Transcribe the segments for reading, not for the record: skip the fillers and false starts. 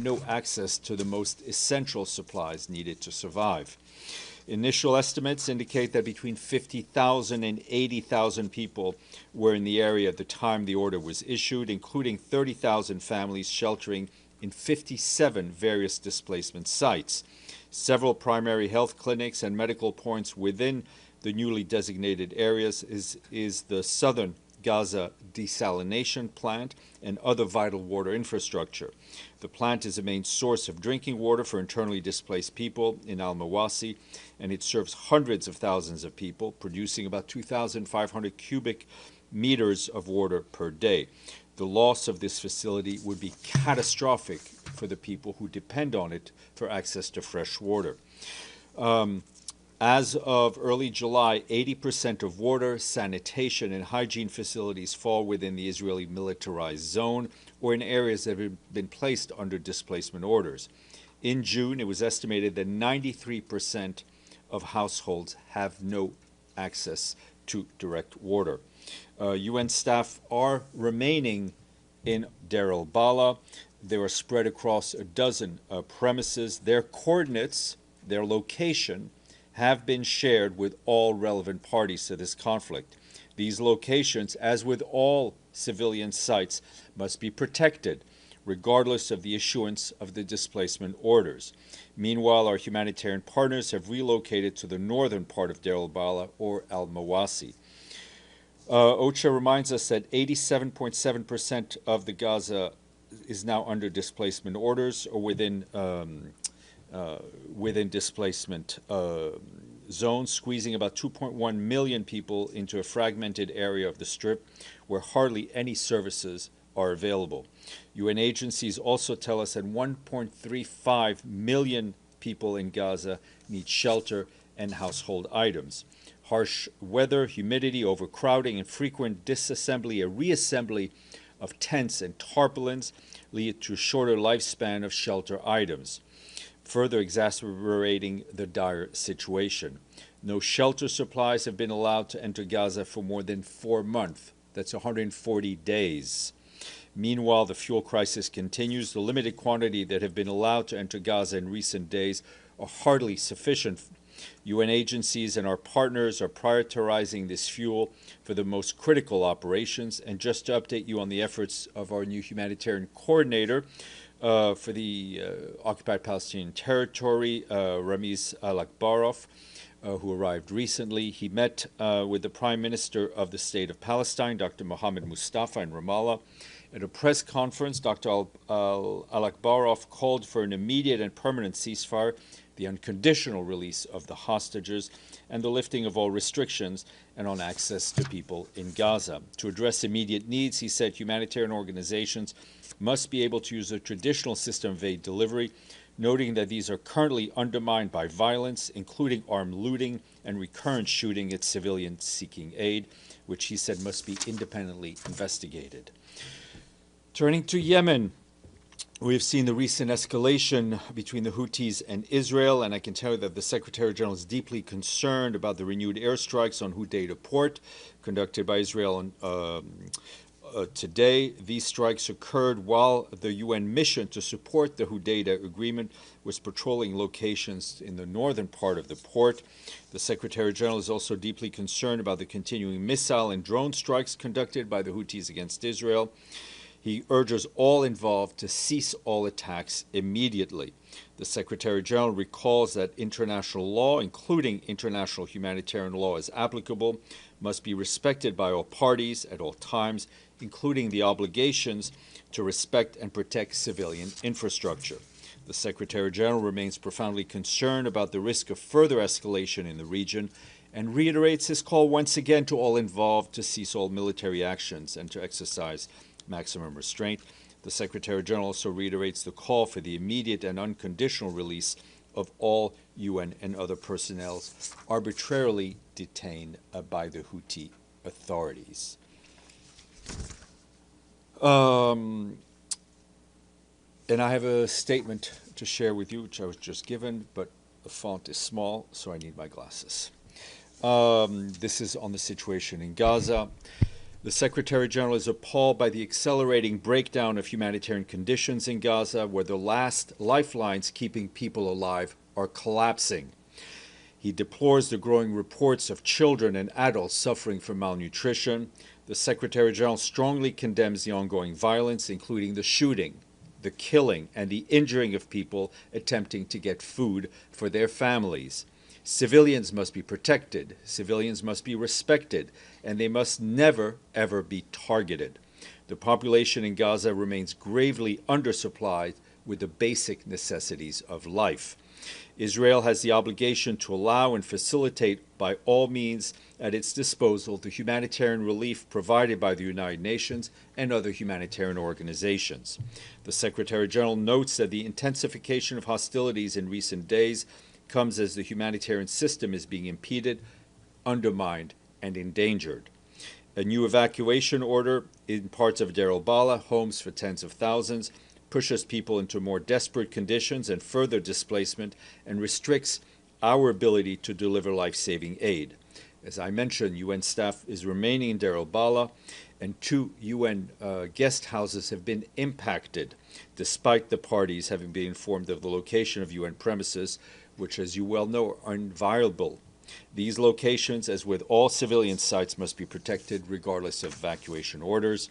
no access to the most essential supplies needed to survive. Initial estimates indicate that between 50,000 and 80,000 people were in the area at the time the order was issued, including 30,000 families sheltering in 57 various displacement sites. Several primary health clinics and medical points within the newly designated areas is the southern Gaza desalination plant and other vital water infrastructure. The plant is a main source of drinking water for internally displaced people in Al-Mawasi, and it serves hundreds of thousands of people, producing about 2,500 cubic meters of water per day. The loss of this facility would be catastrophic for the people who depend on it for access to fresh water. As of early July, 80% of water, sanitation, and hygiene facilities fall within the Israeli militarized zone or in areas that have been placed under displacement orders. In June, it was estimated that 93% of households have no access to direct water. UN staff are remaining in Deir el-Balah. They are spread across a dozen premises. Their coordinates, their location, have been shared with all relevant parties to this conflict. These locations, as with all civilian sites, must be protected, regardless of the issuance of the displacement orders. Meanwhile, our humanitarian partners have relocated to the northern part of Deir el-Balah or Al-Mawasi. OCHA reminds us that 87.7% of the Gaza is now under displacement orders or within displacement zones, squeezing about 2.1 million people into a fragmented area of the Strip where hardly any services are available. UN agencies also tell us that 1.35 million people in Gaza need shelter and household items. Harsh weather, humidity, overcrowding, and frequent disassembly and reassembly of tents and tarpaulins lead to a shorter lifespan of shelter items, further exacerbating the dire situation. No shelter supplies have been allowed to enter Gaza for more than 4 months. That's 140 days. Meanwhile, the fuel crisis continues. The limited quantity that have been allowed to enter Gaza in recent days are hardly sufficient. UN agencies and our partners are prioritizing this fuel for the most critical operations. And just to update you on the efforts of our new humanitarian coordinator for the occupied Palestinian territory, Ramiz Al-Akbarov, who arrived recently. He met with the Prime Minister of the State of Palestine, Dr. Mohammed Mustafa, in Ramallah. At a press conference, Dr. Al-Akbarov called for an immediate and permanent ceasefire, the unconditional release of the hostages, and the lifting of all restrictions and on access to people in Gaza. To address immediate needs, he said humanitarian organizations must be able to use a traditional system of aid delivery, noting that these are currently undermined by violence, including armed looting and recurrent shooting at civilians seeking aid, which he said must be independently investigated. Turning to Yemen, we have seen the recent escalation between the Houthis and Israel, and I can tell you that the Secretary General is deeply concerned about the renewed airstrikes on Hudaydah port conducted by Israel today. These strikes occurred while the UN mission to support the Hudaydah agreement was patrolling locations in the northern part of the port. The Secretary General is also deeply concerned about the continuing missile and drone strikes conducted by the Houthis against Israel. He urges all involved to cease all attacks immediately. The Secretary General recalls that international law, including international humanitarian law as applicable, must be respected by all parties at all times, including the obligations to respect and protect civilian infrastructure. The Secretary General remains profoundly concerned about the risk of further escalation in the region and reiterates his call once again to all involved to cease all military actions and to exercise maximum restraint. The Secretary General also reiterates the call for the immediate and unconditional release of all UN and other personnel arbitrarily detained by the Houthi authorities. And I have a statement to share with you, which I was just given, but the font is small, so I need my glasses. This is on the situation in Gaza. The Secretary General is appalled by the accelerating breakdown of humanitarian conditions in Gaza, where the last lifelines keeping people alive are collapsing. He deplores the growing reports of children and adults suffering from malnutrition. The Secretary General strongly condemns the ongoing violence, including the shooting, the killing, and the injuring of people attempting to get food for their families. Civilians must be protected, civilians must be respected, and they must never, ever be targeted. The population in Gaza remains gravely undersupplied with the basic necessities of life. Israel has the obligation to allow and facilitate by all means at its disposal the humanitarian relief provided by the United Nations and other humanitarian organizations. The Secretary General notes that the intensification of hostilities in recent days comes as the humanitarian system is being impeded, undermined, and endangered. A new evacuation order in parts of Deir al-Balah, homes for tens of thousands, pushes people into more desperate conditions and further displacement, and restricts our ability to deliver life-saving aid. As I mentioned, UN staff is remaining in Deir al-Balah, and 2 UN guest houses have been impacted, despite the parties having been informed of the location of UN premises, which, as you well know, are inviolable. These locations, as with all civilian sites, must be protected regardless of evacuation orders.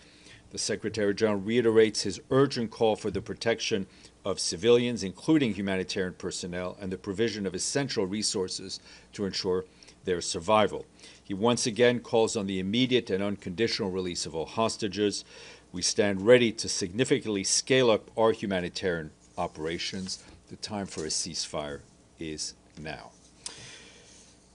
The Secretary General reiterates his urgent call for the protection of civilians, including humanitarian personnel, and the provision of essential resources to ensure their survival. He once again calls on the immediate and unconditional release of all hostages. We stand ready to significantly scale up our humanitarian operations. The time for a ceasefire is now.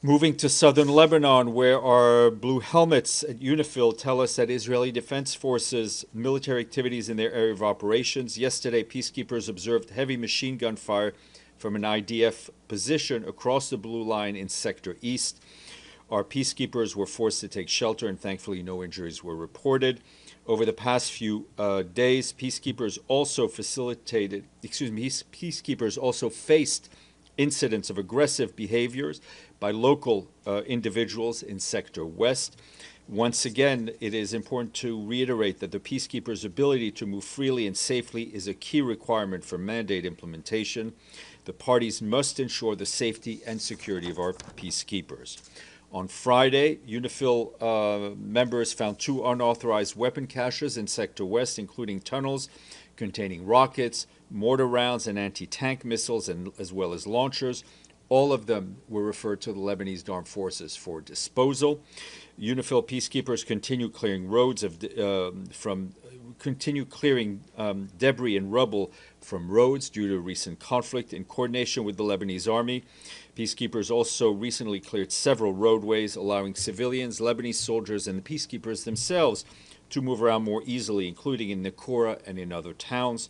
Moving to southern Lebanon, where our blue helmets at UNIFIL tell us that Israeli Defense Forces military activities in their area of operations. Yesterday, peacekeepers observed heavy machine gun fire from an IDF position across the blue line in Sector East. Our peacekeepers were forced to take shelter, and thankfully no injuries were reported. Over the past few days, peacekeepers also faced incidents of aggressive behaviors by local individuals in Sector West. Once again, it is important to reiterate that the peacekeepers' ability to move freely and safely is a key requirement for mandate implementation. The parties must ensure the safety and security of our peacekeepers. On Friday, UNIFIL members found 2 unauthorized weapon caches in Sector West, including tunnels containing rockets, mortar rounds, and anti-tank missiles, as well as launchers. All of them were referred to the Lebanese Armed Forces for disposal. UNIFIL peacekeepers continue clearing roads debris and rubble from roads due to recent conflict in coordination with the Lebanese army. Peacekeepers also recently cleared several roadways, allowing civilians, Lebanese soldiers, and the peacekeepers themselves to move around more easily, including in Nakura and in other towns.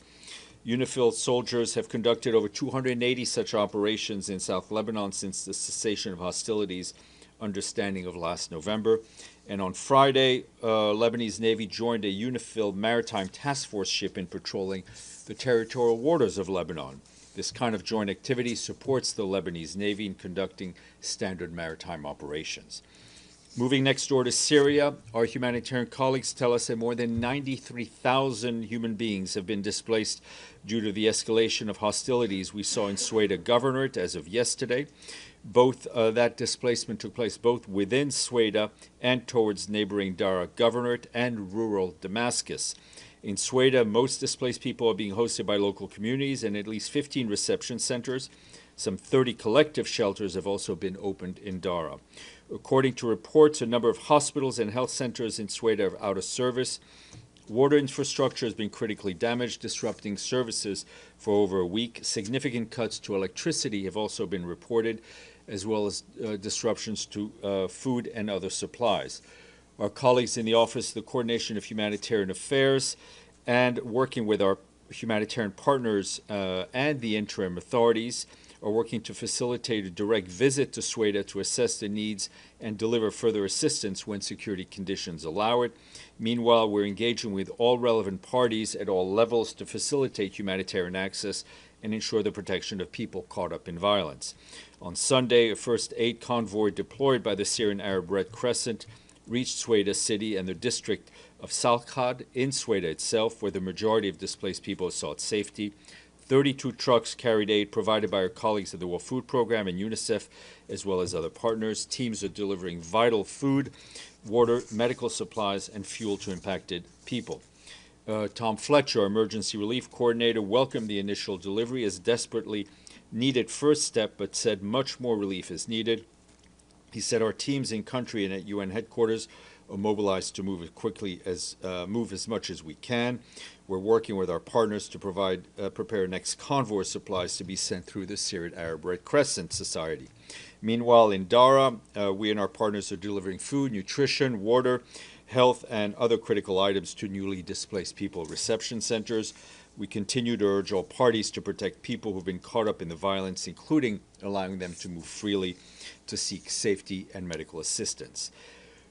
UNIFIL soldiers have conducted over 280 such operations in South Lebanon since the cessation of hostilities understanding of last November. And on Friday, Lebanese Navy joined a UNIFIL maritime task force ship in patrolling the territorial waters of Lebanon. This kind of joint activity supports the Lebanese Navy in conducting standard maritime operations. Moving next door to Syria, our humanitarian colleagues tell us that more than 93,000 human beings have been displaced due to the escalation of hostilities we saw in Sweda Governorate as of yesterday. That displacement took place both within Sweda and towards neighboring Dara Governorate and rural Damascus. In Sweda, most displaced people are being hosted by local communities and at least 15 reception centers. Some 30 collective shelters have also been opened in Dara. According to reports, a number of hospitals and health centers in Sweda are out of service. Water infrastructure has been critically damaged, disrupting services for over a week. Significant cuts to electricity have also been reported, as well as disruptions to food and other supplies. Our colleagues in the Office of the Coordination of Humanitarian Affairs and working with our humanitarian partners and the interim authorities are working to facilitate a direct visit to Sweda to assess the needs and deliver further assistance when security conditions allow it. Meanwhile, we're engaging with all relevant parties at all levels to facilitate humanitarian access and ensure the protection of people caught up in violence. On Sunday, a first aid convoy deployed by the Syrian Arab Red Crescent reached Ceuta city and the district of Salcad in Ceuta itself, where the majority of displaced people sought safety. 32 trucks carried aid provided by our colleagues at the World Food Program and UNICEF, as well as other partners. Teams are delivering vital food, water, medical supplies, and fuel to impacted people. Tom Fletcher, our emergency relief coordinator, welcomed the initial delivery as desperately needed first step, but said much more relief is needed. He said our teams in country and at UN headquarters are mobilized to move as much as we can. We're working with our partners to prepare next convoy of supplies to be sent through the Syrian Arab Red Crescent Society. Meanwhile, in Dara, we and our partners are delivering food, nutrition, water, health, and other critical items to newly displaced people reception centers. We continue to urge all parties to protect people who've been caught up in the violence, including allowing them to move freely to seek safety and medical assistance.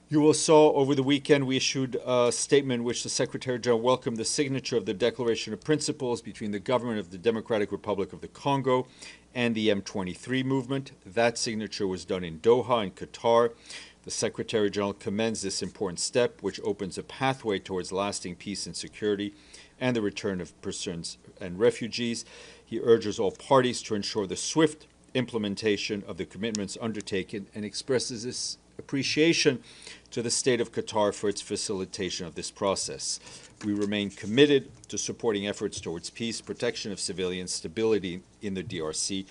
You will saw over the weekend we issued a statement in which the Secretary General welcomed the signature of the Declaration of Principles between the government of the Democratic Republic of the Congo and the M23 movement. That signature was done in Doha, in Qatar. The Secretary General commends this important step, which opens a pathway towards lasting peace and security and the return of persons and refugees. He urges all parties to ensure the swift implementation of the commitments undertaken and expresses his appreciation to the state of Qatar for its facilitation of this process. We remain committed to supporting efforts towards peace, protection of civilians, stability in the DRC,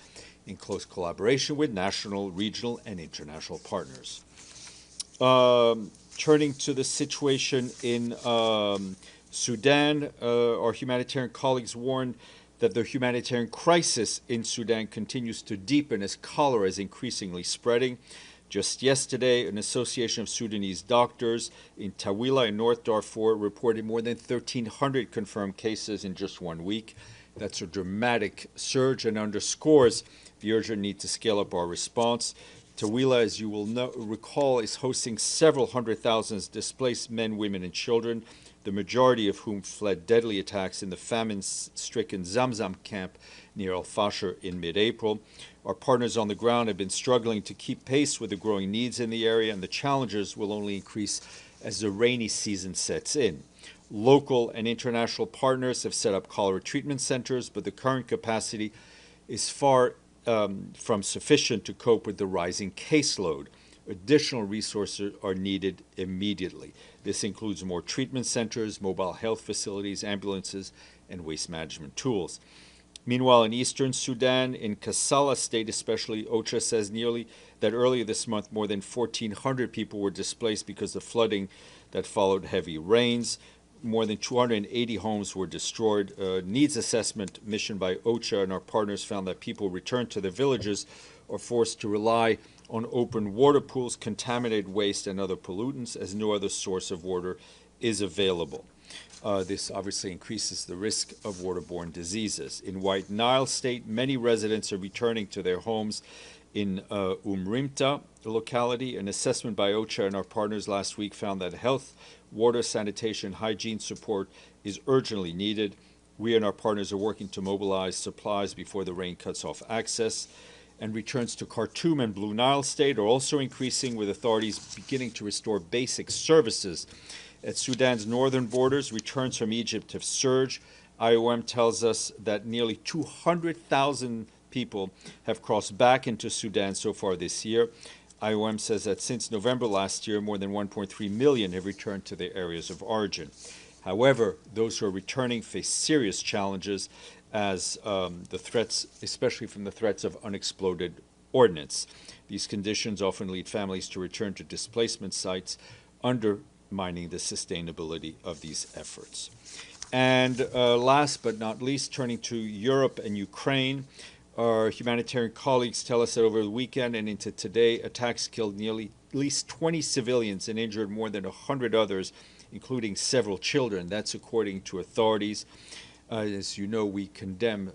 in close collaboration with national, regional, and international partners. Turning to the situation in Sudan, our humanitarian colleagues warned that the humanitarian crisis in Sudan continues to deepen as cholera is increasingly spreading. Just yesterday, an association of Sudanese doctors in Tawila in North Darfur reported more than 1,300 confirmed cases in just 1 week. That's a dramatic surge and underscores the urgent need to scale up our response. Tawila, as you will recall, is hosting several hundred thousand displaced men, women, and children, the majority of whom fled deadly attacks in the famine-stricken Zamzam camp near Al-Fashir in mid-April. Our partners on the ground have been struggling to keep pace with the growing needs in the area, and the challenges will only increase as the rainy season sets in. Local and international partners have set up cholera treatment centers, but the current capacity is far from sufficient to cope with the rising caseload. Additional resources are needed immediately. This includes more treatment centers, mobile health facilities, ambulances, and waste management tools. Meanwhile, in eastern Sudan, in Kassala state especially, OCHA says that earlier this month more than 1,400 people were displaced because of flooding that followed heavy rains. More than 280 homes were destroyed. A needs assessment mission by OCHA and our partners found that people returned to their villages are forced to rely on open water pools, contaminated waste, and other pollutants, as no other source of water is available. This obviously increases the risk of waterborne diseases. In White Nile State, many residents are returning to their homes. In Umrimta locality, an assessment by OCHA and our partners last week found that health, water, sanitation, hygiene support is urgently needed. We and our partners are working to mobilize supplies before the rain cuts off access. And returns to Khartoum and Blue Nile State are also increasing, with authorities beginning to restore basic services. At Sudan's northern borders, returns from Egypt have surged. IOM tells us that nearly 200,000 people have crossed back into Sudan so far this year. IOM says that since November last year, more than 1.3 million have returned to their areas of origin. However, those who are returning face serious challenges as the threats, especially from the threats of unexploded ordnance. These conditions often lead families to return to displacement sites, undermining the sustainability of these efforts. And last but not least, turning to Europe and Ukraine, our humanitarian colleagues tell us that over the weekend and into today, attacks killed nearly at least 20 civilians and injured more than 100 others, including several children. That's according to authorities. As you know, we condemn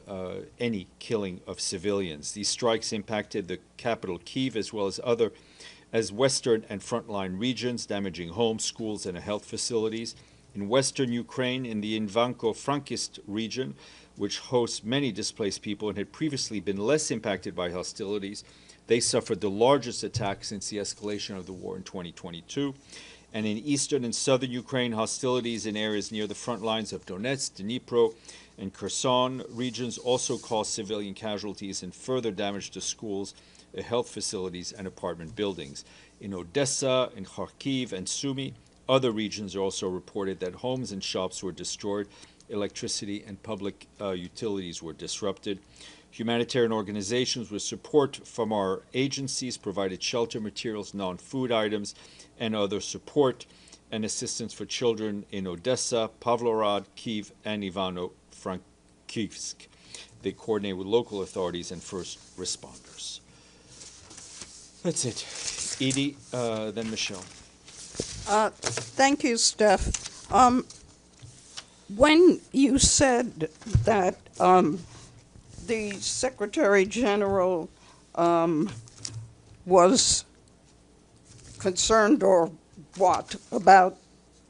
any killing of civilians. These strikes impacted the capital, Kyiv, as well as western and frontline regions, damaging homes, schools, and health facilities. In western Ukraine, in the Ivanko-Frankivsk region, which hosts many displaced people and had previously been less impacted by hostilities, they suffered the largest attack since the escalation of the war in 2022. And in eastern and southern Ukraine, hostilities in areas near the front lines of Donetsk, Dnipro, and Kherson regions also caused civilian casualties and further damage to schools, health facilities, and apartment buildings. In Odessa, in Kharkiv, and Sumy, other regions are also reported that homes and shops were destroyed, electricity and public utilities were disrupted. Humanitarian organizations with support from our agencies provided shelter materials, non-food items, and other support and assistance for children in Odessa, Pavlograd, Kyiv, and Ivano-Frankivsk. They coordinate with local authorities and first responders. That's it. Edie, then Michelle. Thank you, Steph. When you said that the Secretary General was concerned, or what, about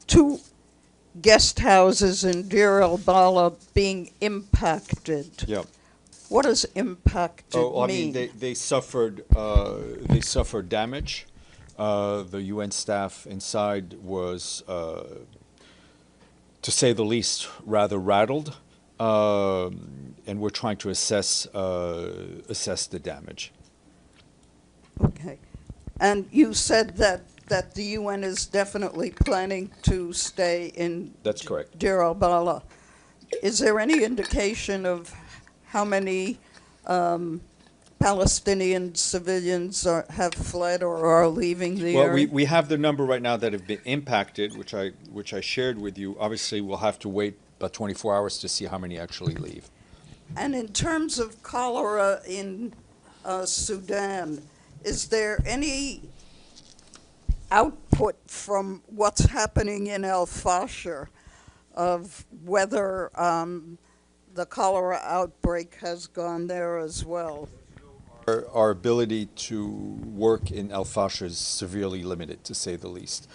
2 guest houses in Deir el-Bala being impacted. Yeah. What does impacted mean? I mean, they suffered damage. The UN staff inside was, to say the least, rather rattled, and we're trying to assess the damage. Okay. And you said that the UN is definitely planning to stay in That's correct. Deir el-Bala. Is there any indication of how many Palestinian civilians have fled or are leaving the area? Well, we have the number right now that have been impacted, which I shared with you. Obviously, we'll have to wait about 24 hours to see how many actually leave. And in terms of cholera in Sudan, is there any output from what's happening in El-Fasher of whether the cholera outbreak has gone there as well? Our ability to work in El-Fasher is severely limited, to say the least.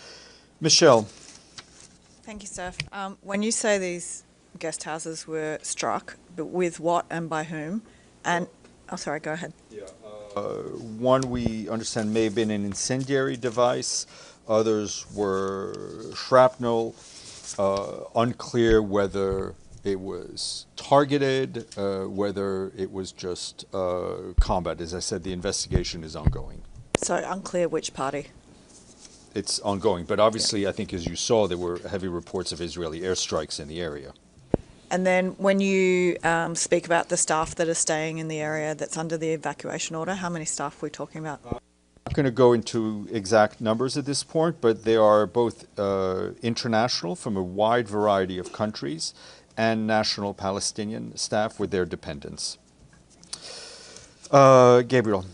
Michelle. Thank you, Steph. When you say these guest houses were struck, but with what and by whom? And, oh, sorry, go ahead. Yeah. One we understand may have been an incendiary device. Others were shrapnel. Unclear whether it was targeted, whether it was just combat. As I said, the investigation is ongoing. So unclear which party? It's ongoing, but obviously, I think as you saw, there were heavy reports of Israeli airstrikes in the area. And then when you speak about the staff that are staying in the area that's under the evacuation order, how many staff are we talking about? I'm not going to go into exact numbers at this point, but they are both international from a wide variety of countries and national Palestinian staff with their dependents. Gabriel.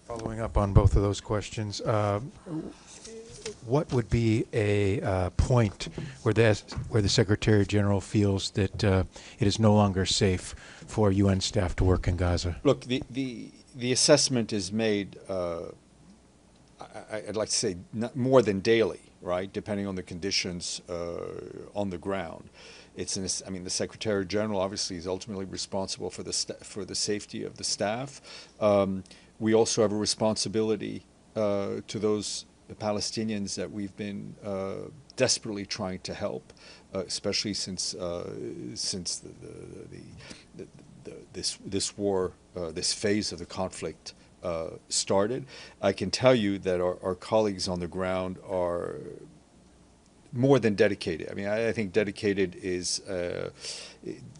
Following up on both of those questions, what would be a point where the Secretary General feels that it is no longer safe for UN staff to work in Gaza? Look, the assessment is made, I'd like to say, more than daily, right, depending on the conditions on the ground. I mean, the Secretary General obviously is ultimately responsible for the safety of the staff. We also have a responsibility to those Palestinians that we've been desperately trying to help, especially since this war, this phase of the conflict started. I can tell you that our colleagues on the ground are more than dedicated. I mean, I think dedicated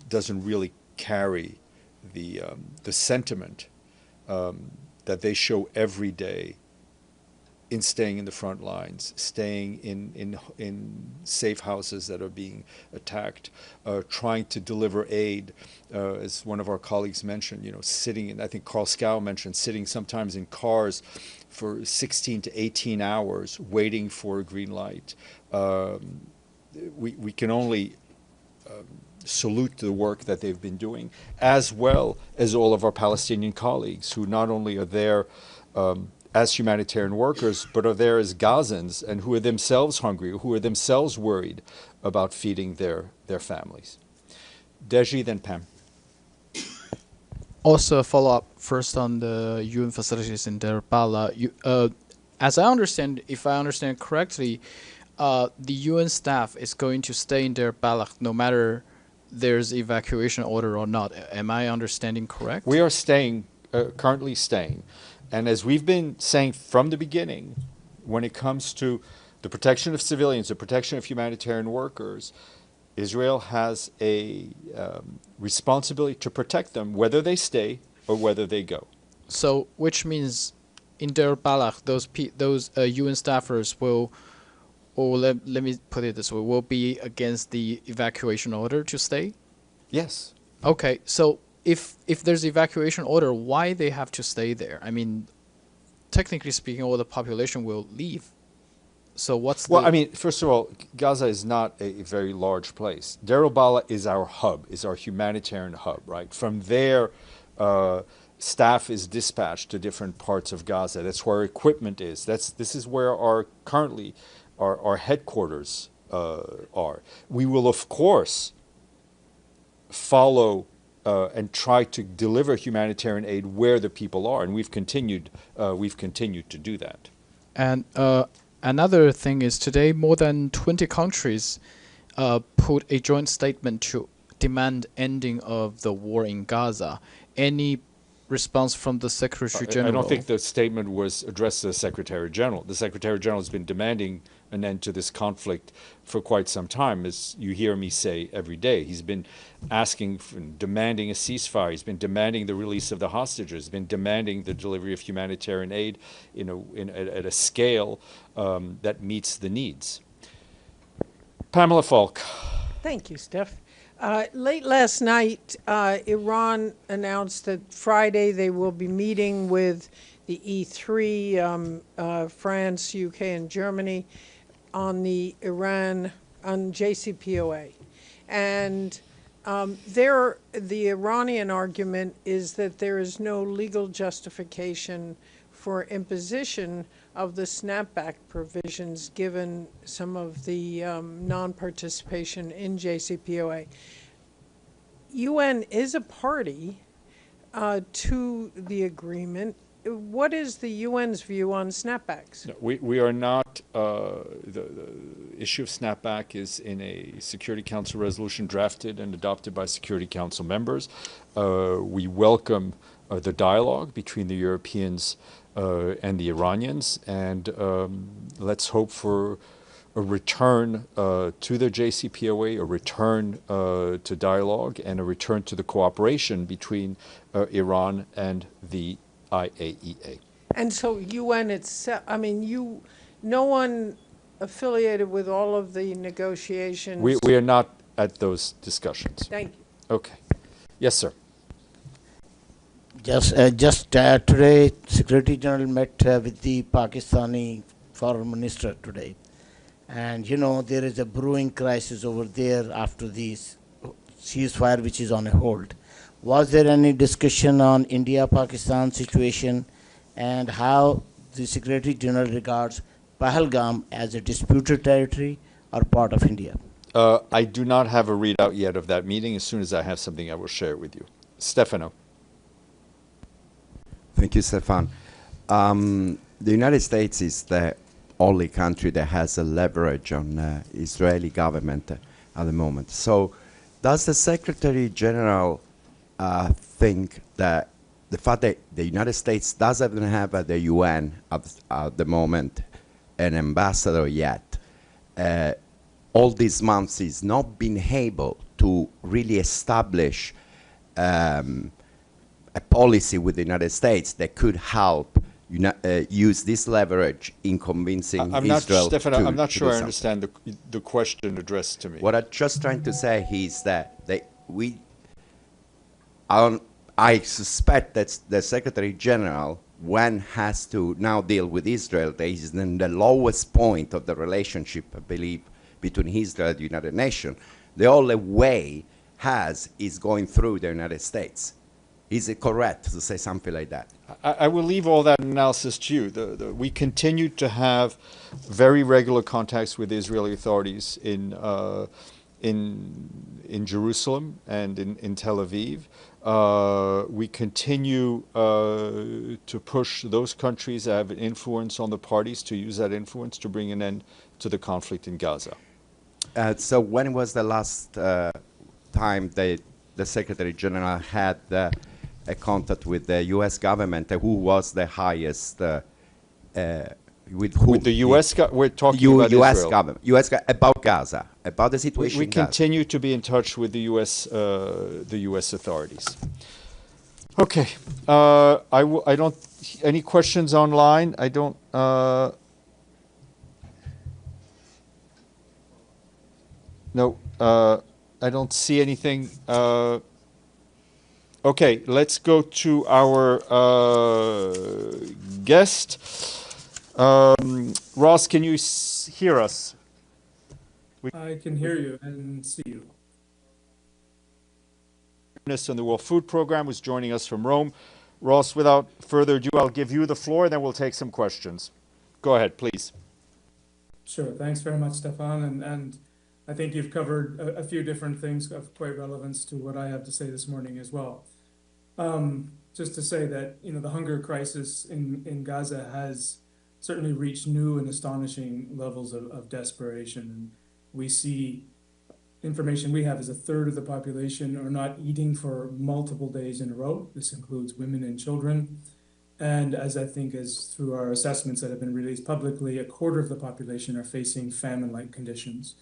doesn't really carry the sentiment that they show every day in staying in the front lines, staying in safe houses that are being attacked, trying to deliver aid, as one of our colleagues mentioned, sitting in, I think Carl Scow mentioned, sitting sometimes in cars for 16 to 18 hours waiting for a green light. We can only salute the work that they've been doing, as well as all of our Palestinian colleagues who not only are there as humanitarian workers, but are there as Gazans and who are themselves hungry, who are themselves worried about feeding their families. Deji, then Pam. Also, a follow-up first on the UN facilities in Deir el-Bala. as I understand, if I understand correctly, the UN staff is going to stay in their balak no matter there's evacuation order or not. Am I understanding correct? We are staying, currently staying. And as we've been saying from the beginning, when it comes to the protection of civilians, the protection of humanitarian workers, Israel has a responsibility to protect them, whether they stay or whether they go. So, which means in their balak, those UN staffers will, or let me put it this way, will be against the evacuation order to stay? Yes. Okay, so if there's evacuation order, why they have to stay there? I mean, technically speaking, all the population will leave. So what's Well, I mean, first of all, Gaza is not a very large place. Deir al-Balah is our hub, is our humanitarian hub, right? From there, staff is dispatched to different parts of Gaza. That's where equipment is. This is where our headquarters are. We will, of course, follow and try to deliver humanitarian aid where the people are, and we've continued to do that. And another thing is today more than 20 countries put a joint statement to demand ending of the war in Gaza. Any response from the Secretary General? I don't think the statement was addressed to the Secretary General. The Secretary General has been demanding an end to this conflict for quite some time, as you hear me say every day. He's been asking, demanding a ceasefire. He's been demanding the release of the hostages. He's been demanding the delivery of humanitarian aid at a scale that meets the needs. Pamela Falk. Thank you, Steph. Late last night, Iran announced that Friday they will be meeting with the E3, France, UK, and Germany on the JCPOA. And the Iranian argument is that there is no legal justification for imposition of the snapback provisions given some of the non-participation in JCPOA. UN is a party to the agreement. What is the UN's view on snapbacks? No, we are not, the issue of snapback is in a Security Council resolution drafted and adopted by Security Council members. We welcome the dialogue between the Europeans and the Iranians, and let's hope for a return to the JCPOA, a return to dialogue, and a return to the cooperation between Iran and the IAEA. And so UN itself, I mean, no one affiliated with all of the negotiations. We are not at those discussions. Thank you. Okay. Yes, sir. Just today, Secretary General met with the Pakistani Foreign Minister today. And, you know, there is a brewing crisis over there after this ceasefire, which is on a hold. Was there any discussion on India-Pakistan situation and how the Secretary General regards Pahalgam as a disputed territory or part of India? I do not have a readout yet of that meeting. As soon as I have something, I will share it with you. Stefano. Thank you, Stefan. The United States is the only country that has a leverage on Israeli government at the moment. So does the Secretary General think that the fact that the United States doesn't have at the UN at the moment an ambassador yet, all these months is not been able to really establish a policy with the United States that could help use this leverage in convincing Israel Stefano, I'm not to sure do I something. understand the question addressed to me. What I'm just trying to say is that I suspect that the Secretary General, when has to now deal with Israel, that is in the lowest point of the relationship, I believe, between Israel and the United Nations, the only way is going through the United States. Is it correct to say something like that? I will leave all that analysis to you. We continue to have very regular contacts with Israeli authorities in Jerusalem and in Tel Aviv. We continue to push those countries that have an influence on the parties to use that influence to bring an end to the conflict in Gaza. So when was the last time the Secretary General had a contact with the U.S. government? Who was the highest? With whom? With the U.S. We're talking about U.S. Israel. government, about Gaza, about the situation. We in Gaza. continue to be in touch with the U.S. authorities. Okay, I don't. Any questions online? I don't. No, I don't see anything. Okay, let's go to our guest. Ross, can you hear us? I can hear you and see you. On the World Food Program, who's joining us from Rome. Ross, without further ado, I'll give you the floor, and then we'll take some questions. Go ahead, please. Sure. Thanks very much, Stephane. And I think you've covered a few different things of quite relevance to what I have to say this morning as well. Just to say that, the hunger crisis in Gaza has certainly reached new and astonishing levels of desperation. And we see information we have is a third of the population are not eating for multiple days in a row. This includes women and children. And as I think as through our assessments that have been released publicly, a quarter of the population are facing famine-like conditions.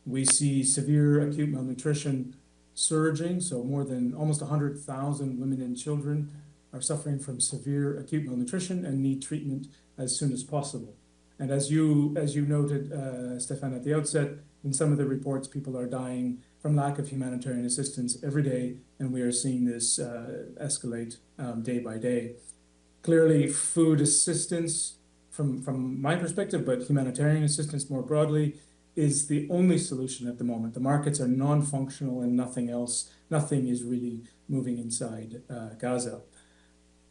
We see severe acute malnutrition surging, so more than almost 100,000 women and children are suffering from severe acute malnutrition and need treatment as soon as possible. And as you noted, Stephane, at the outset, in some of the reports, people are dying from lack of humanitarian assistance every day, and we are seeing this escalate day by day. Clearly, food assistance, from my perspective, but humanitarian assistance more broadly, is the only solution at the moment. The markets are non-functional and nothing is really moving inside Gaza.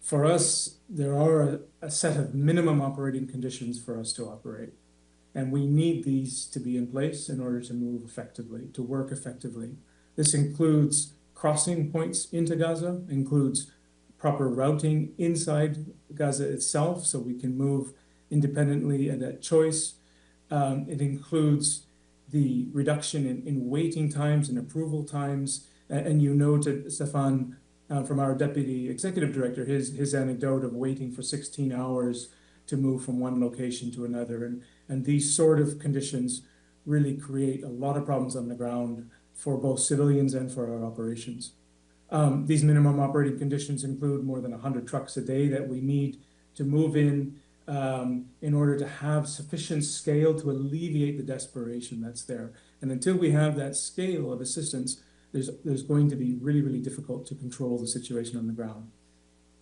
For us, there are a set of minimum operating conditions for us to operate. And we need these to be in place in order to move effectively, to work effectively. This includes crossing points into Gaza, includes proper routing inside Gaza itself so we can move independently and at choice. It includes the reduction in waiting times and approval times. And you noted, Stephane, from our Deputy Executive Director, his anecdote of waiting for 16 hours to move from one location to another. And these sort of conditions really create a lot of problems on the ground for both civilians and for our operations. These minimum operating conditions include more than 100 trucks a day that we need to move in order to have sufficient scale to alleviate the desperation that's there. And until we have that scale of assistance, there's going to be really, really difficult to control the situation on the ground.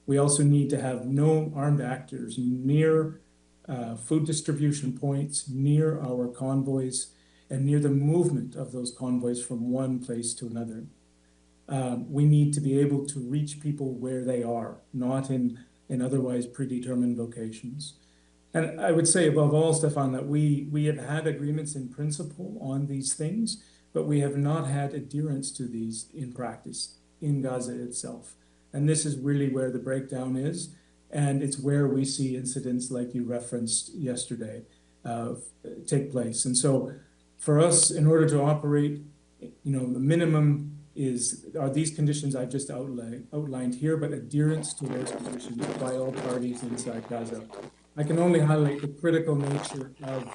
We also need to have no armed actors near food distribution points, near our convoys, and near the movement of those convoys from one place to another. We need to be able to reach people where they are, not in otherwise predetermined locations. And I would say above all, Stephane, that we have had agreements in principle on these things, but we have not had adherence to these in practice in Gaza itself. And this is really where the breakdown is. And it's where we see incidents like you referenced yesterday take place. And so for us, in order to operate, the minimum are these conditions I've just outlined here, but adherence to those conditions by all parties inside Gaza. I can only highlight the critical nature of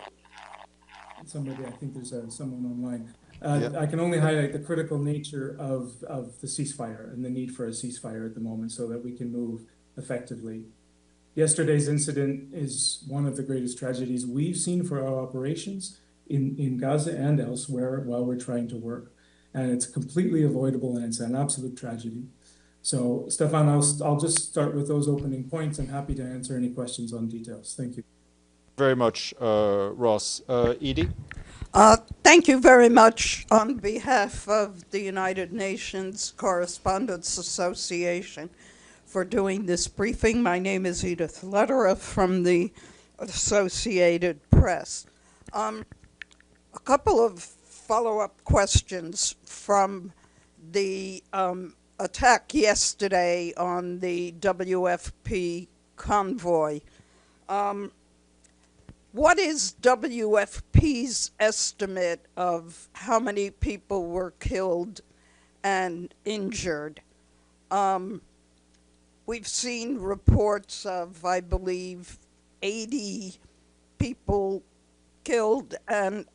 somebody, I think there's someone online. I can only highlight the critical nature of the ceasefire and the need for a ceasefire at the moment so that we can move effectively. Yesterday's incident is one of the greatest tragedies we've seen for our operations in Gaza and elsewhere while we're trying to work. And it's completely avoidable and it's an absolute tragedy. So, Stephane, I'll just start with those opening points. I'm happy to answer any questions on details. Thank you. Very much, Ross. Edie? Thank you very much on behalf of the United Nations Correspondents Association for doing this briefing. My name is Edith Lederer from the Associated Press. A couple of follow-up questions from the attack yesterday on the WFP convoy. What is WFP's estimate of how many people were killed and injured? We've seen reports of, I believe, 80 people killed, and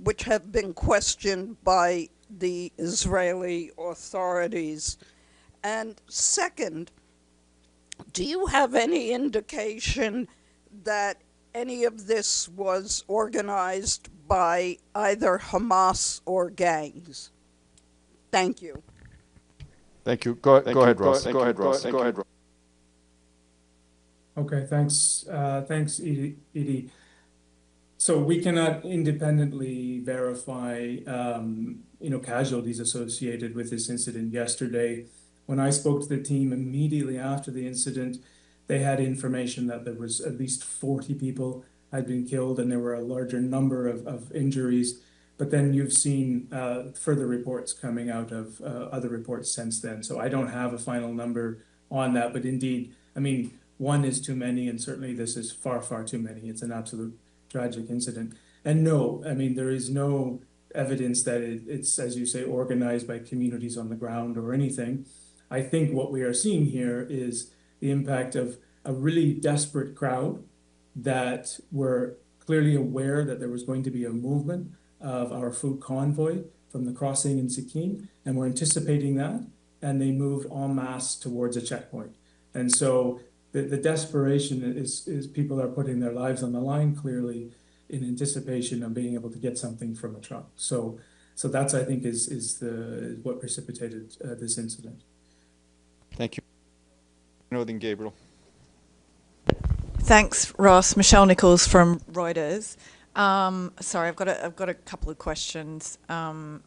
which have been questioned by the Israeli authorities. And second, do you have any indication that any of this was organized by either Hamas or gangs? Thank you. Thank you. Go ahead, Ross. Go ahead, Ross. Okay, thanks. Thanks, Edie. So we cannot independently verify, casualties associated with this incident yesterday. When I spoke to the team immediately after the incident, they had information that there was at least 40 people had been killed, and there were a larger number of injuries. But then you've seen further reports coming out of other reports since then. So I don't have a final number on that. But indeed, I mean, one is too many, and certainly this is far, far too many. It's an absolute tragic incident. And no, I mean, there is no evidence that it's, as you say, organized by communities on the ground or anything. I think what we are seeing here is the impact of a really desperate crowd that were clearly aware that there was going to be a movement of our food convoy from the crossing in Sikkim, and were anticipating that, and they moved en masse towards a checkpoint. And so the desperation is people are putting their lives on the line clearly in anticipation of being able to get something from a truck. So that's, I think, is what precipitated this incident. Thank you. Northern Gabriel. Thanks, Ross. Michelle Nichols from Reuters. Sorry, I've got a couple of questions, and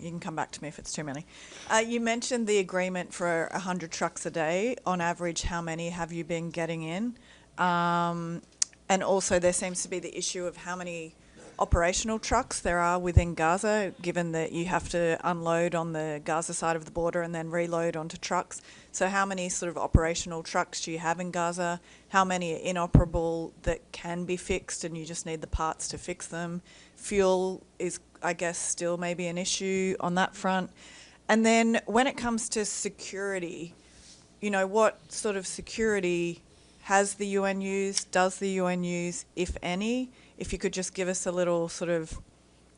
you can come back to me if it's too many. You mentioned the agreement for 100 trucks a day. On average, how many have you been getting in? And also there seems to be the issue of how many operational trucks there are within Gaza, given that you have to unload on the Gaza side of the border and then reload onto trucks. So how many sort of operational trucks do you have in Gaza? How many are inoperable that can be fixed and you just need the parts to fix them? Fuel is, I guess, still maybe an issue on that front. And then when it comes to security, what sort of security has the UN used? Does the UN use, if any? If you could just give us a little sort of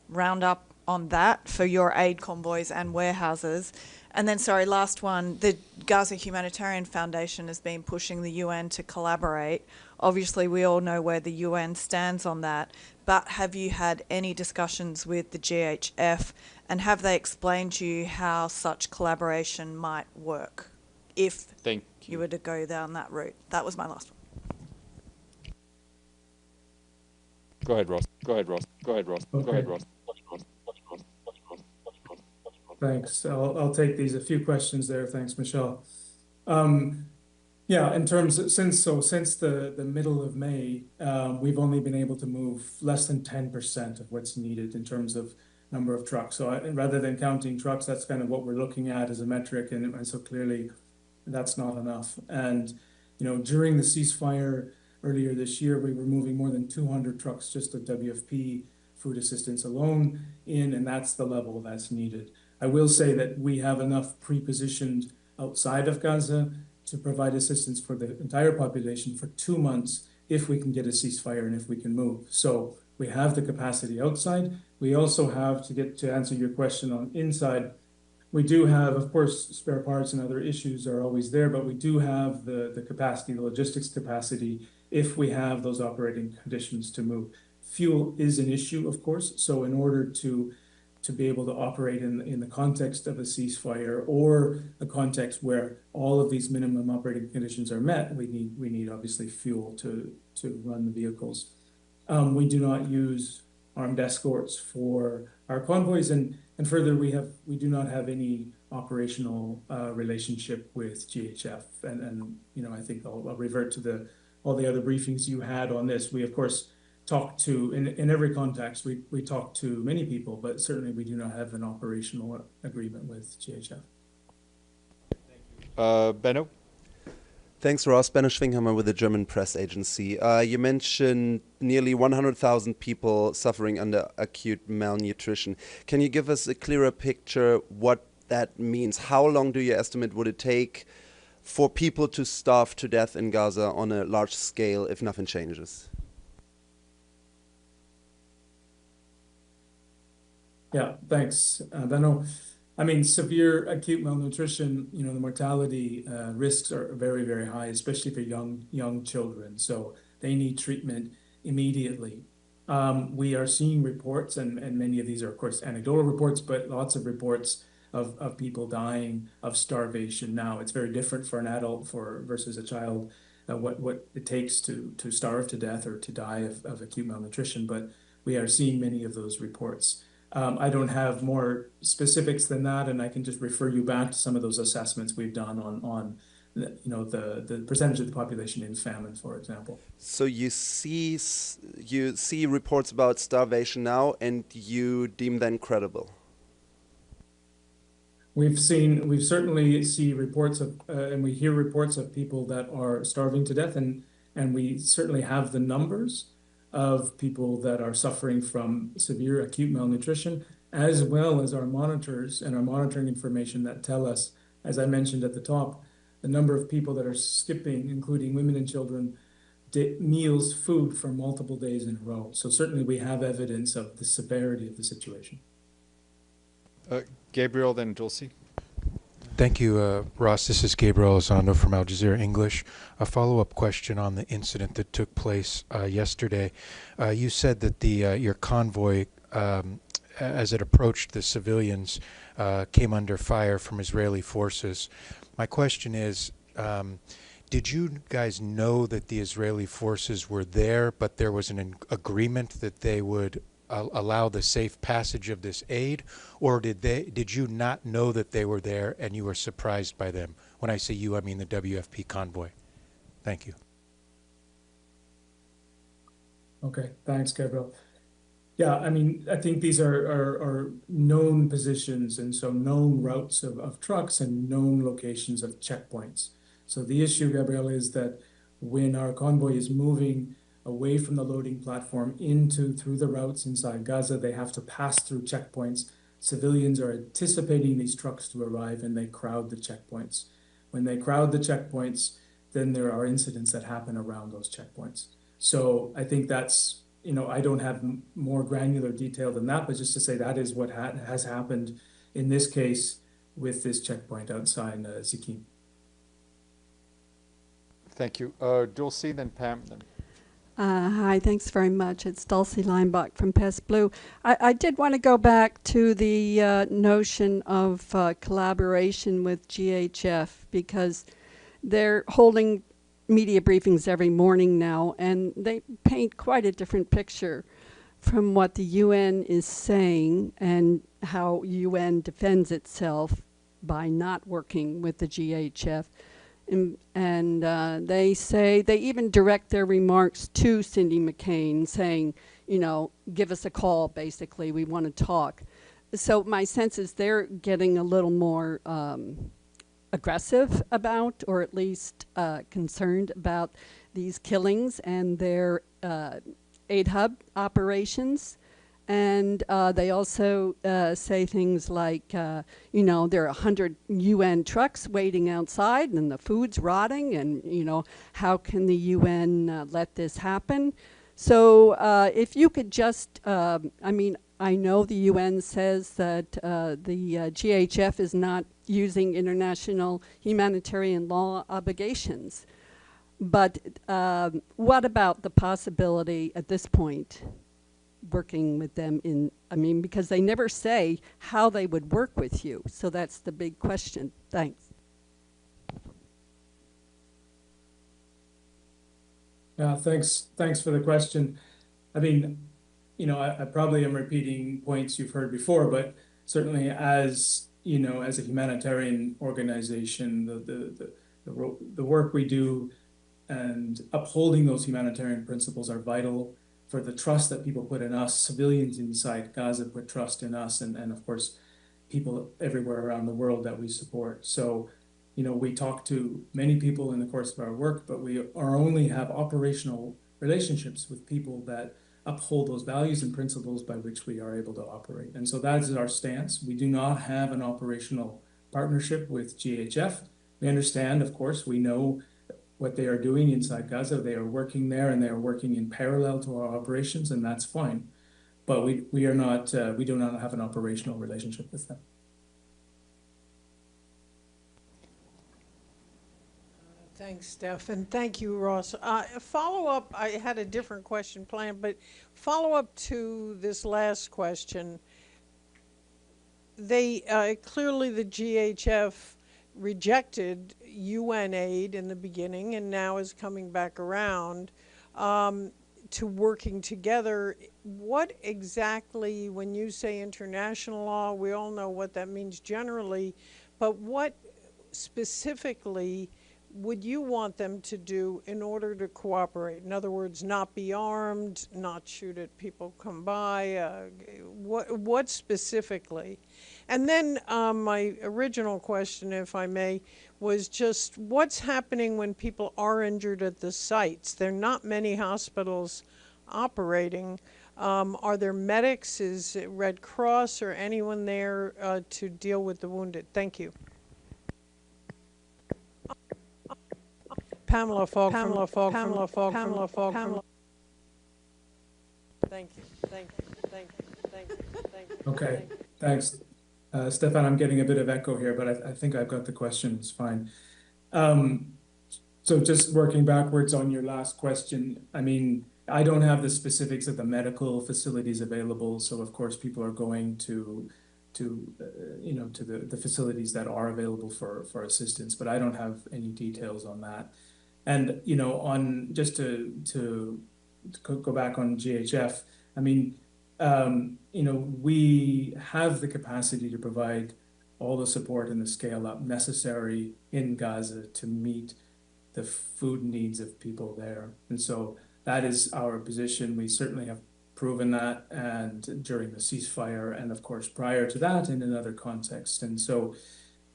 roundup on that for your aid convoys and warehouses. And then, sorry, last one, the Gaza Humanitarian Foundation has been pushing the UN to collaborate. Obviously, we all know where the UN stands on that, but have you had any discussions with the GHF, and have they explained to you how such collaboration might work if you were to go down that route? That was my last one. Go ahead, Ross. Okay. Thanks. I'll take these. A few questions there. Thanks, Michelle. Yeah, in terms of, since the middle of May, we've only been able to move less than 10% of what's needed in terms of number of trucks. So rather than counting trucks, that's kind of what we're looking at as a metric, and so clearly that's not enough. And during the ceasefire earlier this year, we were moving more than 200 trucks just of WFP food assistance alone in, and that's the level that's needed. I will say that we have enough pre-positioned outside of Gaza to provide assistance for the entire population for 2 months if we can get a ceasefire and if we can move. So we have the capacity outside. We also have, to answer your question on inside, we do have, of course, spare parts and other issues are always there, but we do have the capacity, the logistics capacity, if we have those operating conditions to move. Fuel is an issue, of course. So in order to be able to operate in the context of a ceasefire or a context where all of these minimum operating conditions are met, we need obviously fuel to run the vehicles. We do not use armed escorts for our convoys, and further, we do not have any operational relationship with GHF. And I think I'll revert to all the other briefings you had on this. We of course talk to, in every context, we talk to many people, but certainly we do not have an operational agreement with GHF. Benno? Thanks, Ross. Benno Schwinghammer with the German press agency. You mentioned nearly 100,000 people suffering under acute malnutrition. Can you give us a clearer picture what that means? How long do you estimate would it take for people to starve to death in Gaza on a large scale if nothing changes? Yeah, thanks, Benno. I mean, severe acute malnutrition, the mortality risks are very, very high, especially for young children. So they need treatment immediately. We are seeing reports, and many of these are, of course, anecdotal reports, but lots of reports of people dying of starvation now. It's very different for an adult versus a child, what it takes to starve to death or to die of acute malnutrition. But we are seeing many of those reports. I don't have more specifics than that, and I can just refer you back to some of those assessments we've done on the percentage of the population in famine, for example. So you see reports about starvation now, and you deem them credible? We certainly see reports of, and we hear reports of people that are starving to death, and we certainly have the numbers of people that are suffering from severe acute malnutrition, as well as our monitors and our monitoring information that tell us, as I mentioned at the top, the number of people that are skipping, including women and children, meals, food for multiple days in a row. So certainly we have evidence of the severity of the situation. Gabriel, then Dulcie. Thank you, Ross. This is Gabriel Elizondo from Al Jazeera English. A follow-up question on the incident that took place yesterday. You said that your convoy, as it approached the civilians, came under fire from Israeli forces. My question is, did you guys know that the Israeli forces were there, but there was an agreement that they would allow the safe passage of this aid, or did you not know that they were there and you were surprised by them? When I say you, I mean the WFP convoy. Thank you. Okay, thanks, Gabriel. Yeah, I mean, I think these are known positions, and so known routes of trucks and known locations of checkpoints. So the issue, Gabriel, is that when our convoy is moving away from the loading platform through the routes inside Gaza, they have to pass through checkpoints. Civilians are anticipating these trucks to arrive, and they crowd the checkpoints. When they crowd the checkpoints, then there are incidents that happen around those checkpoints. So I think that's, I don't have more granular detail than that, but just to say that is what has happened in this case with this checkpoint outside Zikim. Thank you. Dulcie, then Pam, then. Hi, thanks very much. It's Dulcie Leinbach from Pass Blue. I did want to go back to the notion of collaboration with GHF, because they're holding media briefings every morning now, and they paint quite a different picture from what the UN is saying and how UN defends itself by not working with the GHF. And they say, they even direct their remarks to Cindy McCain saying, give us a call, basically, we want to talk. So my sense is they're getting a little more aggressive about, or at least concerned about these killings and their aid hub operations. And they also say things like, there are 100 UN trucks waiting outside and the food's rotting, and, how can the UN let this happen? So if you could just, I know the UN says that the GHF is not using international humanitarian law obligations. But what about the possibility at this point working with them because they never say how they would work with you. So that's the big question. Thanks. Yeah, thanks for the question. I mean, I probably am repeating points you've heard before, but certainly as a humanitarian organization, the work we do and upholding those humanitarian principles are vital. for the trust that people put in us. Civilians inside Gaza put trust in us, and of course, people everywhere around the world that we support. So, we talk to many people in the course of our work, but we only have operational relationships with people that uphold those values and principles by which we are able to operate. And so that is our stance. We do not have an operational partnership with GHF. We understand, of course, we know what they are doing inside Gaza. They are working there and they are working in parallel to our operations, and that's fine. But we do not have an operational relationship with them. Thanks, Steph, and thank you, Ross. Follow-up, I had a different question planned, but follow-up to this last question. They clearly, the GHF rejected UN aid in the beginning and now is coming back around to working together. What exactly, when you say international law, we all know what that means generally, but what specifically would you want them to do in order to cooperate? In other words, not be armed, not shoot at people come by, what specifically? And then my original question, if I may, was just what's happening when people are injured at the sites? There are not many hospitals operating. Are there medics? Is it Red Cross or anyone there to deal with the wounded? Thank you. Pamela Fogg. Thank you. Okay, thanks. Stephane, I'm getting a bit of echo here, but I think I've got the question. It's fine. So just working backwards on your last question, I mean, I don't have the specifics of the medical facilities available. So of course, people are going to the facilities that are available for assistance, but I don't have any details on that. And on just to go back on GHF, I mean, we have the capacity to provide all the support and the scale up necessary in Gaza to meet the food needs of people there. And so that is our position. We certainly have proven that, and during the ceasefire, and of course prior to that in another context. And so,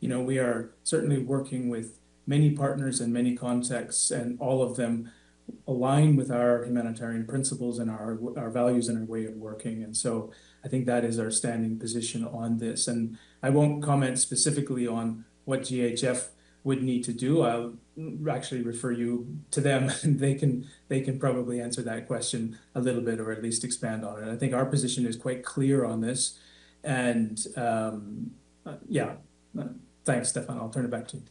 we are certainly working with many partners in many contexts, and all of them align with our humanitarian principles and our values and our way of working. And so I think that is our standing position on this. And I won't comment specifically on what GHF would need to do. I'll actually refer you to them, and they can probably answer that question a little bit, or at least expand on it. I think our position is quite clear on this. And thanks, Stephane. I'll turn it back to you.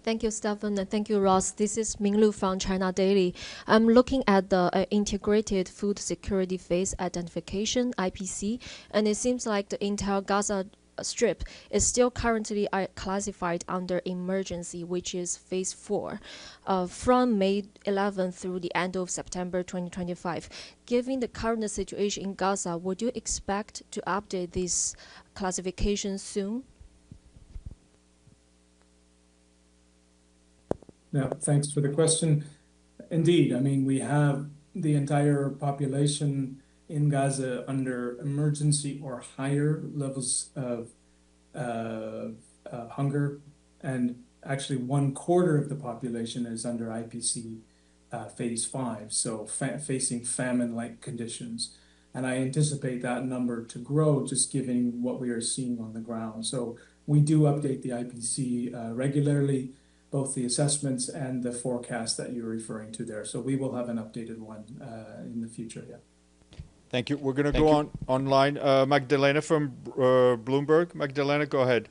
Thank you, Stephane, and thank you, Ross. This is Minglu from China Daily. I'm looking at the Integrated Food Security Phase Identification, IPC, and it seems like the entire Gaza Strip is still currently classified under emergency, which is phase 4, from May 11 through the end of September 2025. Given the current situation in Gaza, would you expect to update this classification soon? Yeah, thanks for the question. Indeed, I mean, we have the entire population in Gaza under emergency or higher levels of hunger, and actually 1/4 of the population is under IPC phase 5, so facing famine-like conditions. And I anticipate that number to grow just given what we are seeing on the ground. So we do update the IPC regularly, both the assessments and the forecast that you're referring to there. So we will have an updated one in the future, yeah. Thank you. We're going to go online. Magdalena from Bloomberg. Magdalena, go ahead.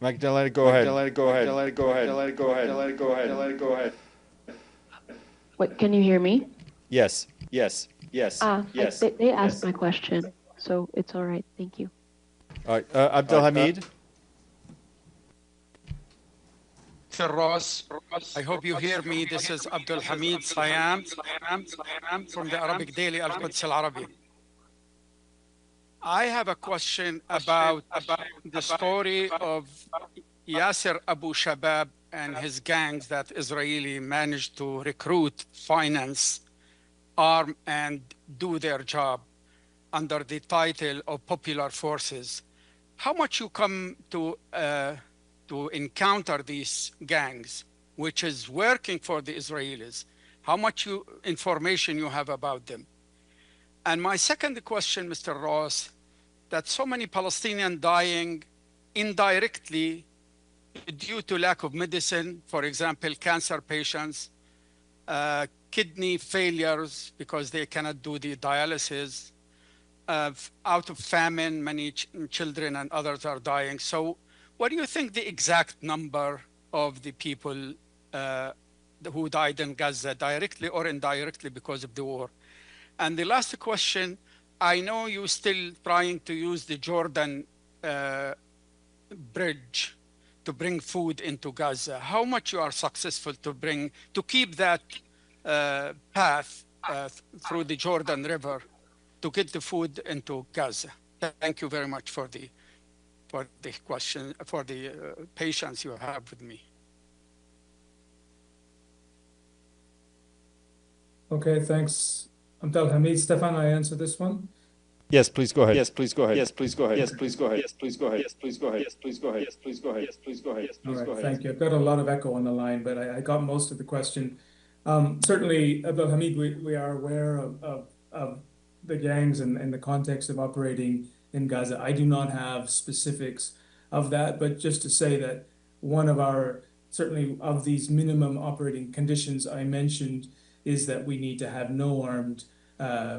Magdalena, go ahead. Go ahead. Wait, can you hear me? Yes. They asked my question, so it's all right. Thank you. All right. Abdelhamid. Mr. Ross, I hope you hear me. This is Abdelhamid Sayam from the Arabic Daily Al-Quds Al-Arabi. I have a question about the story of Yasser Abu Shabab and his gangs that Israeli managed to recruit, finance, arm, and do their job under the title of Popular Forces. How much you come to encounter these gangs, which is working for the Israelis? How much information you have about them? And my second question, Mr. Ross, that so many Palestinians dying indirectly due to lack of medicine, for example, cancer patients, kidney failures because they cannot do the dialysis, out of famine, many children and others are dying. So what do you think the exact number of the people who died in Gaza, directly or indirectly because of the war? And the last question, I know you're still trying to use the Jordan bridge to bring food into Gaza. How much you are successful to keep that path through the Jordan River to get the food into Gaza? Thank you very much for the question, for the patience you have with me. Okay, thanks. Abdel Hamid. Stephane, I answer this one? Yes, please go ahead. Yes, please go ahead. Yes, please go ahead. Yes, please go ahead. Yes, please go ahead. Yes, please go ahead. Yes, please go ahead. Yes, please go ahead. Yes, please go ahead. Yes, please go ahead. Thank you. I've got a lot of echo on the line, but I got most of the question. Certainly, Abdel Hamid, we are aware of the gangs and the context of operating in Gaza. I do not have specifics of that, but just to say that one of our, certainly of these minimum operating conditions I mentioned is that we need to have no armed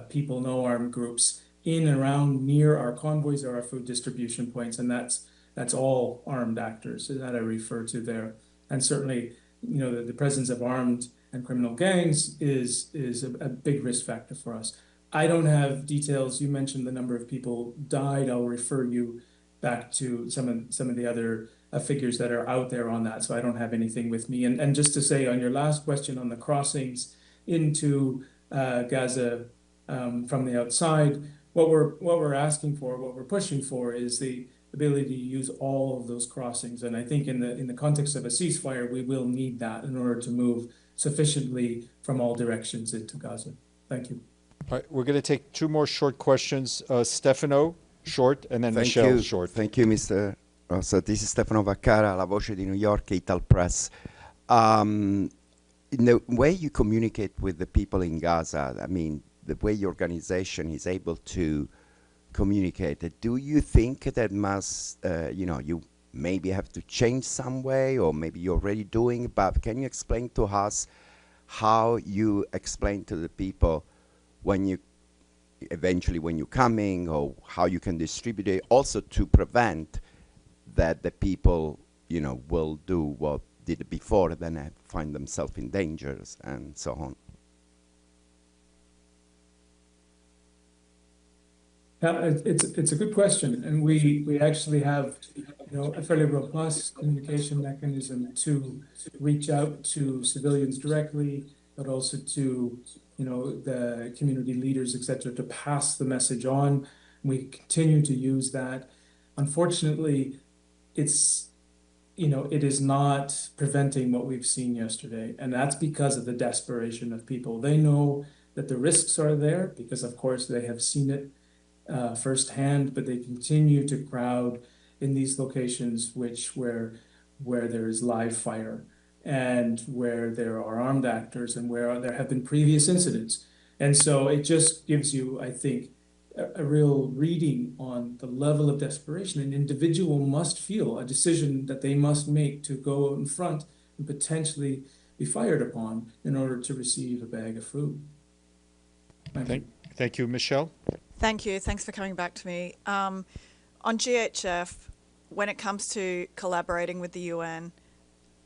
people, no armed groups in and around near our convoys or our food distribution points, and that's all armed actors that I refer to there. And certainly, you know, the presence of armed and criminal gangs is a big risk factor for us. I don't have details. You mentioned the number of people died. I'll refer you back to some of the other figures that are out there on that. So I don't have anything with me. And just to say on your last question on the crossings into Gaza from the outside, what we're asking for, what we're pushing for, is the ability to use all of those crossings. And I think in the context of a ceasefire, we will need that in order to move sufficiently from all directions into Gaza. Thank you. All right, we're going to take two more short questions. Stefano, short, and then Thank Michelle, you. short. Thank you, Mr. Rossa. This is Stefano Vaccara, La Voce di New York, Ital Press. In the way you communicate with the people in Gaza, I mean, the way your organization is able to communicate it, do you think that must, you maybe have to change some way, or maybe you're already doing, but can you explain to us how you explain to the people when you when you're coming, or how you can distribute it, also to prevent that the people, will do what did before, then find themselves in dangers and so on? Yeah, it's a good question, and we actually have a fairly robust communication mechanism to reach out to civilians directly, but also to the community leaders, etc., to pass the message on. We continue to use that. Unfortunately, it is not preventing what we've seen yesterday, and that's because of the desperation of people. They know that the risks are there because, of course, they have seen it firsthand, but they continue to crowd in these locations where there is live fire and where there are armed actors and where there have been previous incidents. And so it just gives you, I think, a real reading on the level of desperation. An individual must feel a decision that they must make to go out in front and potentially be fired upon in order to receive a bag of food. Thank you, Michelle. Thank you. Thanks for coming back to me. On GHF, when it comes to collaborating with the UN,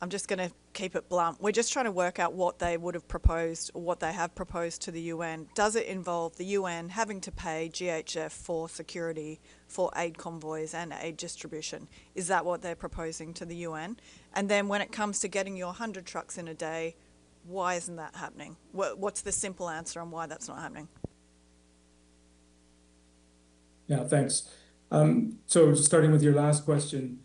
I'm just going to keep it blunt. We're just trying to work out what they would have proposed, or what they have proposed to the UN. Does it involve the UN having to pay GHF for security, for aid convoys and aid distribution? Is that what they're proposing to the UN? And then when it comes to getting your 100 trucks in a day, why isn't that happening? What's the simple answer on why that's not happening? Yeah, thanks. So starting with your last question,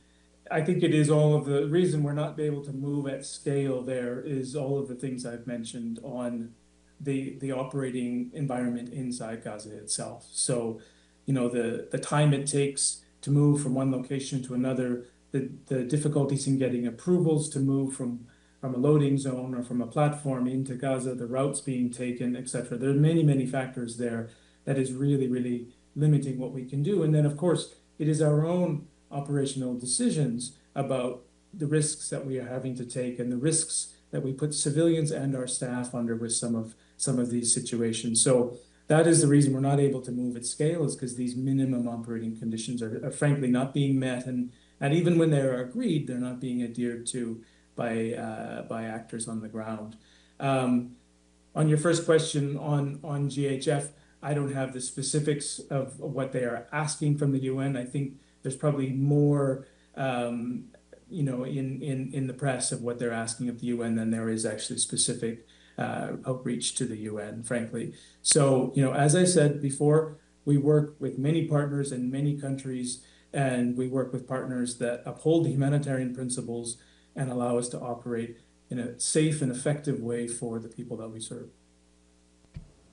I think it is all of the reason we're not able to move at scale there is all of the things I've mentioned on the operating environment inside Gaza itself. So, you know, the time it takes to move from one location to another, the difficulties in getting approvals to move from a loading zone or from a platform into Gaza, the routes being taken, et cetera. There are many, many factors there that is really, really limiting what we can do. And then, of course, it is our own operational decisions about the risks that we are having to take and the risks that we put civilians and our staff under with some of these situations. So that is the reason we're not able to move at scale, is because these minimum operating conditions are frankly not being met, and even when they're agreed, they're not being adhered to by actors on the ground. On your first question on GHF, I don't have the specifics of what they are asking from the UN. I think there's probably more, you know, in the press of what they're asking of the UN than there is actually specific outreach to the UN, frankly. So, you know, as I said before, we work with many partners in many countries, and we work with partners that uphold the humanitarian principles and allow us to operate in a safe and effective way for the people that we serve.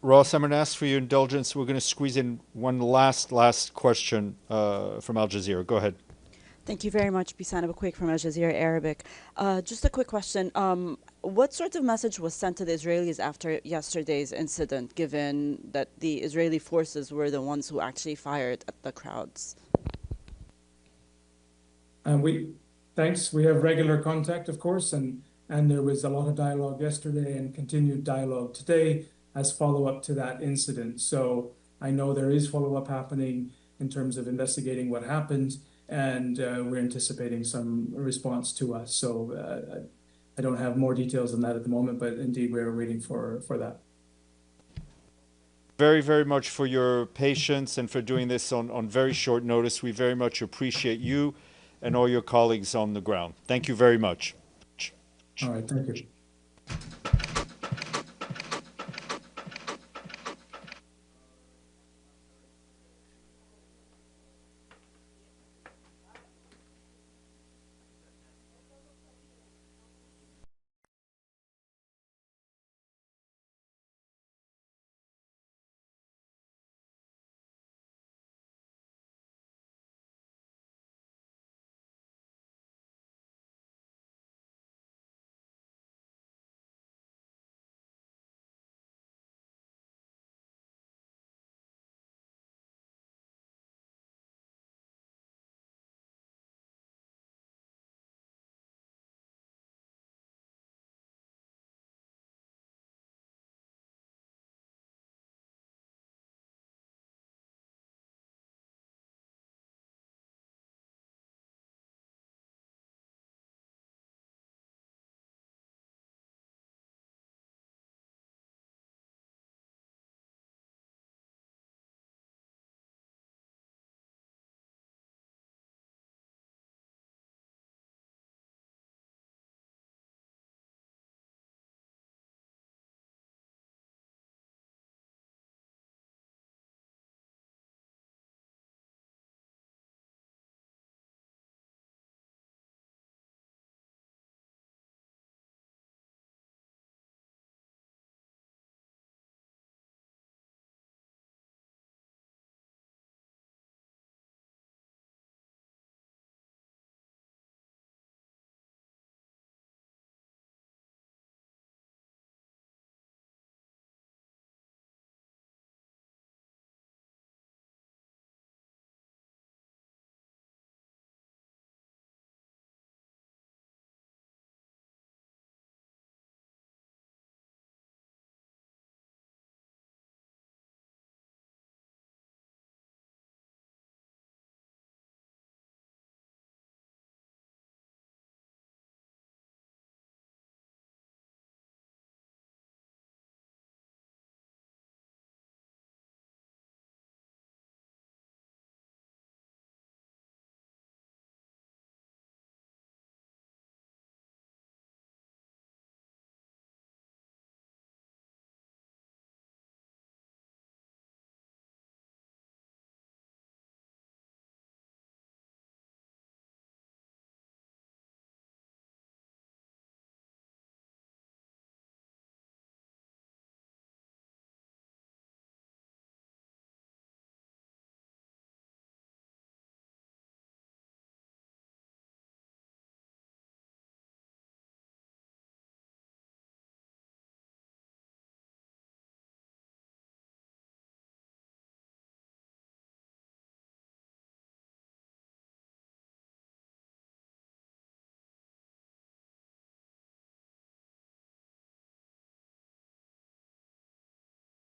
Ross, I'm going to ask for your indulgence. We're going to squeeze in one last question from Al Jazeera. Go ahead. Thank you very much. Bisan Abu Quake from Al Jazeera Arabic. Just a quick question. What sort of message was sent to the Israelis after yesterday's incident, given that the Israeli forces were the ones who actually fired at the crowds? Thanks. We have regular contact, of course, and there was a lot of dialogue yesterday and continued dialogue today as follow-up to that incident. So I know there is follow-up happening in terms of investigating what happened, and we're anticipating some response to us. So I don't have more details on that at the moment, but indeed we're waiting for that. Very, very much for your patience and for doing this on very short notice. We very much appreciate you and all your colleagues on the ground. Thank you very much. All right, thank you.